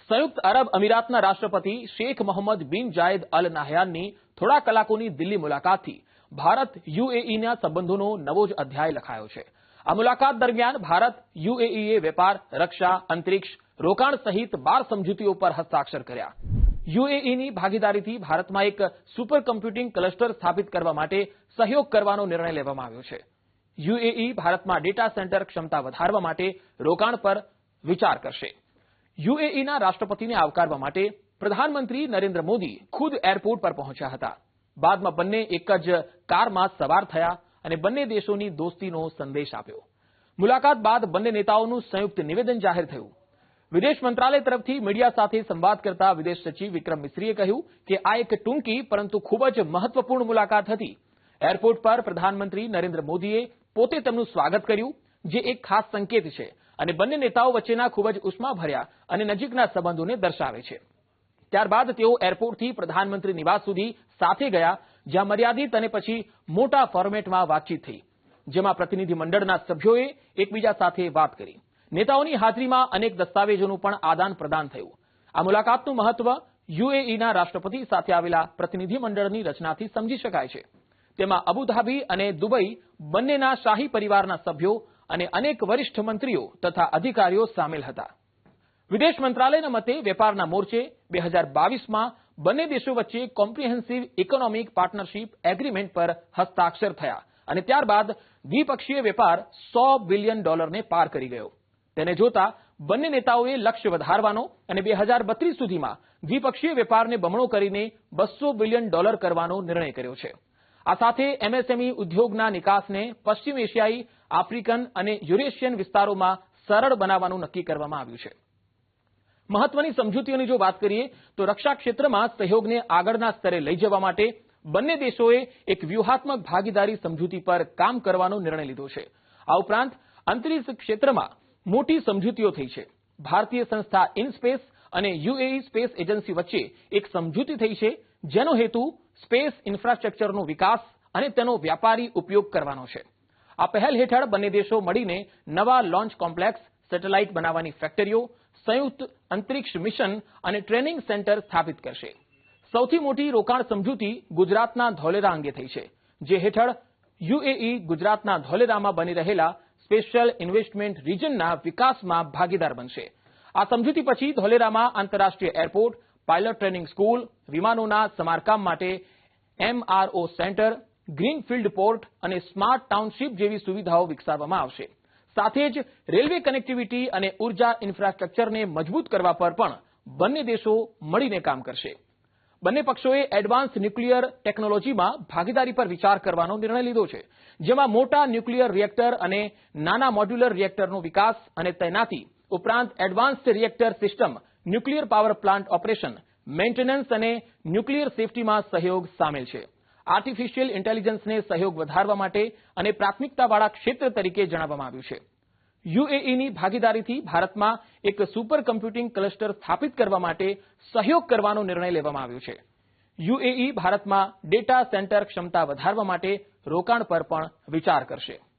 સંયુક્ત અરબ અમીરાતના રાષ્ટ્રપતિ શેખ મોહમ્મદ બિન જાયદ અલ નાહયાનની થોડા કલાકોની દિલ્હી મુલાકાતથી ભારત યુએઈના સંબંધોનો નવો જ અધ્યાય લખાયો છે. આ મુલાકાત દરમિયાન ભારત યુએઈએ વેપાર, રક્ષા, અંતરિક્ષ, રોકાણ સહિત 12 સમજૂતીઓ પર હસ્તાક્ષર કર્યા. યુએઈની ભાગીદારીથી ભારતમાં એક સુપર કમ્પ્યુટિંગ ક્લસ્ટર સ્થાપિત કરવા માટે સહયોગ કરવાનો નિર્ણય લેવામાં આવ્યો છે. યુએઈ ભારતમાં ડેટા સેન્ટર ક્ષમતા વધારવા માટે રોકાણ પર વિચાર કરશે. યુએઈના રાષ્ટ્રપતિને આવકારવા માટે પ્રધાનમંત્રી નરેન્દ્ર મોદી ખુદ એરપોર્ટ પર પહોંચ્યા હતા. બાદમાં બંને એક જ કારમાં સવાર થયા અને બંને દેશોની દોસ્તીનો સંદેશ આપ્યો. મુલાકાત બાદ બંને નેતાઓનું સંયુક્ત નિવેદન જાહેર થયું. વિદેશ મંત્રાલય તરફથી મીડિયા સાથે સંવાદ કરતા વિદેશ સચિવ વિક્રમ મિસ્રીએ કહ્યું કે આ એક ટૂંકી પરંતુ ખૂબ જ મહત્વપૂર્ણ મુલાકાત હતી. એરપોર્ટ પર પ્રધાનમંત્રી નરેન્દ્ર મોદીએ પોતે તેમનું સ્વાગત કર્યું, જે એક ખાસ સંકેત છે અને બંને નેતાઓ વચ્ચેના ખૂબ જ ઉષ્માભર્યા અને નજીકના સંબંધોને દર્શાવે છે. ત્યારબાદ તેઓ એરપોર્ટથી પ્રધાનમંત્રી નિવાસ સુધી સાથે ગયા, જ્યાં મર્યાદિત અને પછી મોટા ફોર્મેટમાં વાતચીત થઈ, જેમાં પ્રતિનિધિમંડળના સભ્યોએ એકબીજા સાથે વાત કરી. નેતાઓની હાજરીમાં અનેક દસ્તાવેજોનું પણ આદાન પ્રદાન થયું. આ મુલાકાતનું મહત્વ યુએઈના રાષ્ટ્રપતિ સાથે આવેલા પ્રતિનિધિમંડળની રચનાથી સમજી શકાય છે. તેમાં અબુધાબી અને દુબઈ બંનેના શાહી પરિવારના સભ્યો અને અનેક વરિષ્ઠ મંત્રીઓ તથા અધિકારીઓ સામેલ હતા. વિદેશ મંત્રાલયના મતે વેપારના મોરચે 2022માં બંને દેશો વચ્ચે કોમ્પ્રિહેન્સિવ ઇકોનોમિક પાર્ટનરશિપ એગ્રીમેન્ટ પર હસ્તાક્ષર થયા અને ત્યારબાદ દ્વિપક્ષીય વેપાર $100 બિલિયન પાર કરી ગયો. તેને જોતા બંને નેતાઓએ લક્ષ્ય વધારવાનો અને 2032 સુધીમાં દ્વિપક્ષીય વેપારને બમણો કરીને $200 બિલિયન કરવાનો નિર્ણય કર્યો છે. આ સાથે એમએસએમઈ ઉદ્યોગના નિકાસને પશ્ચિમ એશિયાઈ, આફ્રિકન અને યુરેશિયન વિસ્તારોમાં સરળ બનાવવાનું નક્કી કરવામાં આવ્યું છે. મહત્વની સમજૂતીઓની જો વાત કરીએ તો રક્ષા ક્ષેત્રમાં સહયોગને આગળના સ્તરે લઈ જવા માટે બંને દેશોએ એક વ્યૂહાત્મક ભાગીદારી સમજૂતી પર કામ કરવાનો નિર્ણય લીધો છે. આ ઉપરાંત અંતરિક્ષ ક્ષેત્રમાં મોટી સમજૂતીઓ થઈ છે. ભારતીય સંસ્થા ઇનસ્પેસ અને યુએઈ સ્પેસ એજન્સી વચ્ચે એક સમજૂતી થઈ છે, જેનો હેતુ સ્પેસ ઇન્ફ્રાસ્ટ્રક્ચરનો વિકાસ અને તેનો વ્યાપારી ઉપયોગ કરવાનો છે. આ પહેલ હેઠળ બંને દેશો મળીને નવા લોન્ચ કોમ્પ્લેક્સ, સેટેલાઇટ બનાવવાની ફેક્ટરીઓ, સંયુક્ત અંતરિક્ષ મિશન અને ટ્રેનિંગ સેન્ટર સ્થાપિત કરશે. સૌથી મોટી રોકાણ સમજૂતી ગુજરાતના ધોલેરા અંગે થઈ છે, જે હેઠળ યુએઈ ગુજરાતના ધોલેરામાં બની રહેલા સ્પેશિયલ ઇન્વેસ્ટમેન્ટ રિજનના વિકાસમાં ભાગીદાર બનશે. આ સમજૂતી પછી ધોલેરામાં આંતરરાષ્ટ્રીય એરપોર્ટ, પાયલટ ટ્રેનિંગ સ્કૂલ, વિમાનોના સમારકામ માટે MRO સેન્ટર, ગ્રીનફિલ્ડ પોર્ટ અને સ્માર્ટ ટાઉનશીપ જેવી સુવિધાઓ વિકસાવવામાં આવશે. સાથે જ રેલવે કનેક્ટિવિટી અને ઉર્જા ઇન્ફ્રાસ્ટ્રક્ચરને મજબૂત કરવા પર પણ બંને દેશો મળીને કામ કરશે. બંને પક્ષોએ એડવાન્સ ન્યુક્લિયર ટેકનોલોજીમાં ભાગીદારી પર વિચાર કરવાનો નિર્ણય લીધો છે, જેમાં મોટા ન્યુક્લિયર રિએક્ટર અને નાના મોડ્યુલર રિએક્ટરનો વિકાસ અને તૈનાતી ઉપરાંત advanced reactor system, nuclear power plant operation, maintenance અને ન્યુક્લિયર સેફટીમાં સહયોગ સામેલ છે. આર્ટિફિશિયલ ઇન્ટેલિજન્સને સહયોગ વધારવા માટે અને પ્રાથમિકતાવાળા ક્ષેત્ર તરીકે જણાવવામાં આવ્યું છે. યુએઈની ભાગીદારીથી ભારતમાં એક સુપર કમ્પ્યુટિંગ ક્લસ્ટર સ્થાપિત કરવા માટે સહયોગ કરવાનો નિર્ણય લેવામાં આવ્યો છે. યુએઈ ભારતમાં ડેટા સેન્ટર ક્ષમતા વધારવા માટે રોકાણ પર પણ વિચાર કરશે.